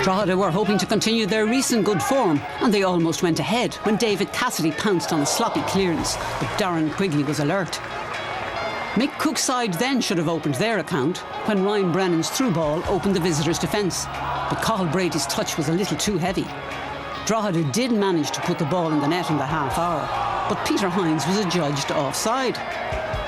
Drogheda were hoping to continue their recent good form, and they almost went ahead when David Cassidy pounced on a sloppy clearance, but Darren Quigley was alert. Mick Cook's side then should have opened their account when Ryan Brennan's through ball opened the visitors' defence, but Cathal Brady's touch was a little too heavy. Drogheda did manage to put the ball in the net in the half hour, but Peter Hynes was adjudged offside.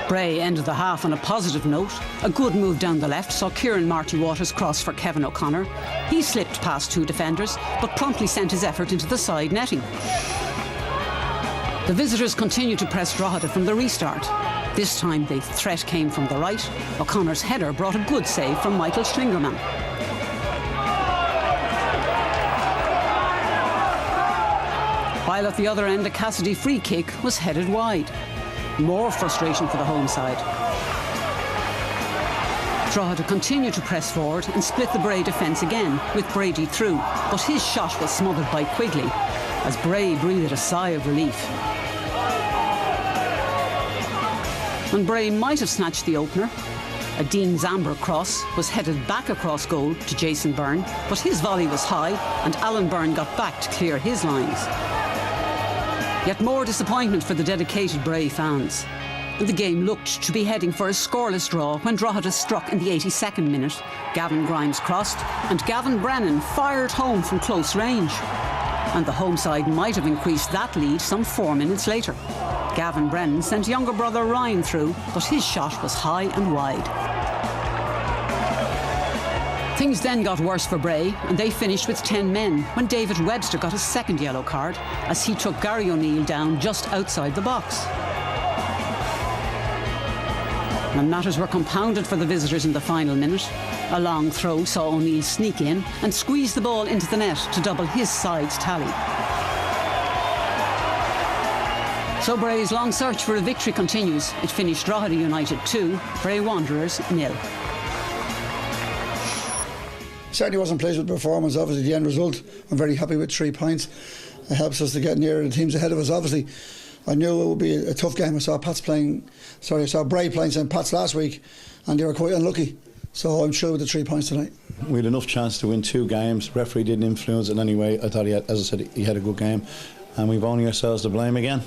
Bray ended the half on a positive note. A good move down the left saw Kieran Marty Waters cross for Kevin O'Connor. He slipped past two defenders, but promptly sent his effort into the side netting. The visitors continued to press Drogheda from the restart. This time the threat came from the right. O'Connor's header brought a good save from Micheal Schlingermann. While at the other end, a Cassidy free kick was headed wide. More frustration for the home side. Drogheda continued to press forward and split the Bray defence again, with Brady through, but his shot was smothered by Quigley, as Bray breathed a sigh of relief. And Bray might have snatched the opener. A Dean Zambra cross was headed back across goal to Jason Byrne, but his volley was high and Alan Byrne got back to clear his lines. Yet more disappointment for the dedicated Bray fans. And the game looked to be heading for a scoreless draw when Drogheda struck in the 82nd minute. Gavin Grimes crossed and Gavin Brennan fired home from close range. And the home side might have increased that lead some 4 minutes later. Gavin Brennan sent younger brother Ryan through, but his shot was high and wide. Things then got worse for Bray, and they finished with 10 men when David Webster got a second yellow card as he took Gary O'Neill down just outside the box. And matters were compounded for the visitors in the final minute. A long throw saw O'Neill sneak in and squeeze the ball into the net to double his side's tally. So Bray's long search for a victory continues. It finished Drogheda United 2, Bray Wanderers 0. Certainly wasn't pleased with the performance. Obviously the end result, I'm very happy with 3 points. It helps us to get nearer the teams ahead of us. Obviously I knew it would be a tough game. I saw Bray playing St Pat's last week and they were quite unlucky, so I'm sure with the 3 points tonight. We had enough chance to win 2 games. Referee didn't influence it in any way. I thought as I said, he had a good game, and we've only ourselves to blame again.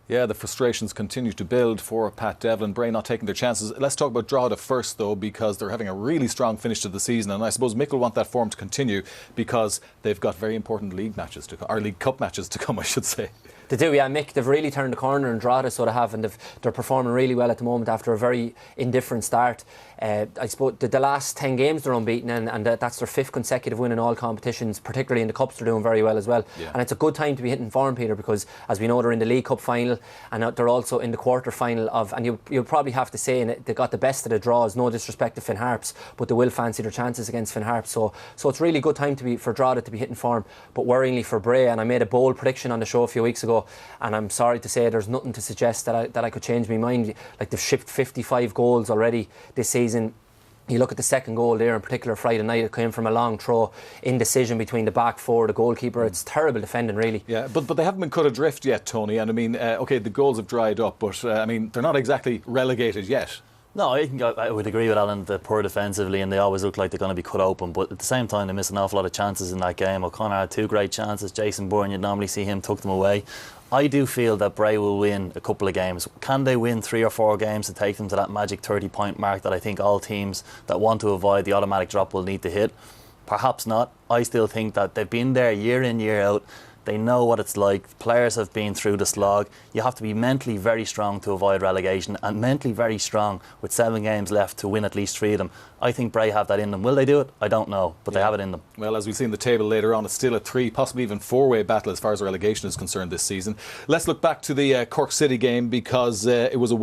Yeah, the frustrations continue to build for Pat Devlin. Bray not taking their chances. Let's talk about Drogheda first, though, because they're having a really strong finish to the season, and I suppose Micheal want that form to continue because they've got very important league matches to come, or League Cup matches to come, I should say. They do, yeah, Mick. They've really turned the corner in Drogheda, so they have, and they're performing really well at the moment after a very indifferent start. I suppose the last 10 games they're unbeaten, and that's their 5th consecutive win in all competitions, particularly in the Cups they're doing very well as well. Yeah. And it's a good time to be hitting form, Peter, because as we know they're in the League Cup final and they're also in the quarter final of, and you'll probably have to say they got the best of the draws, no disrespect to Finn Harps, but they will fancy their chances against Finn Harps. So it's really good time for Drogheda to be hitting form, but worryingly for Bray. And I made a bold prediction on the show a few weeks ago, and I'm sorry to say there's nothing to suggest that I could change my mind. Like, they've shipped 55 goals already this season. You look at the second goal there, in particular Friday night, it came from a long throw, indecision between the back four, the goalkeeper. It's terrible defending, really. Yeah, but they haven't been cut adrift yet, Tony. And I mean, OK, the goals have dried up, but I mean, they're not exactly relegated yet. No, I would agree with Alan. They're poor defensively and they always look like they're going to be cut open, but at the same time they miss an awful lot of chances in that game. O'Connor had 2 great chances. Jason Byrne, you'd normally see him tuck them away. I do feel that Bray will win a couple of games. Can they win 3 or 4 games to take them to that magic 30-point mark that I think all teams that want to avoid the automatic drop will need to hit? Perhaps not. I still think that they've been there year in, year out. They know what it's like. Players have been through the slog. You have to be mentally very strong to avoid relegation, and mentally very strong with 7 games left to win at least 3 of them. I think Bray have that in them. Will they do it? I don't know, but they have it in them. Well, as we see in the table later on, it's still a 3, possibly even 4-way battle as far as relegation is concerned this season. Let's look back to the Cork City game, because it was a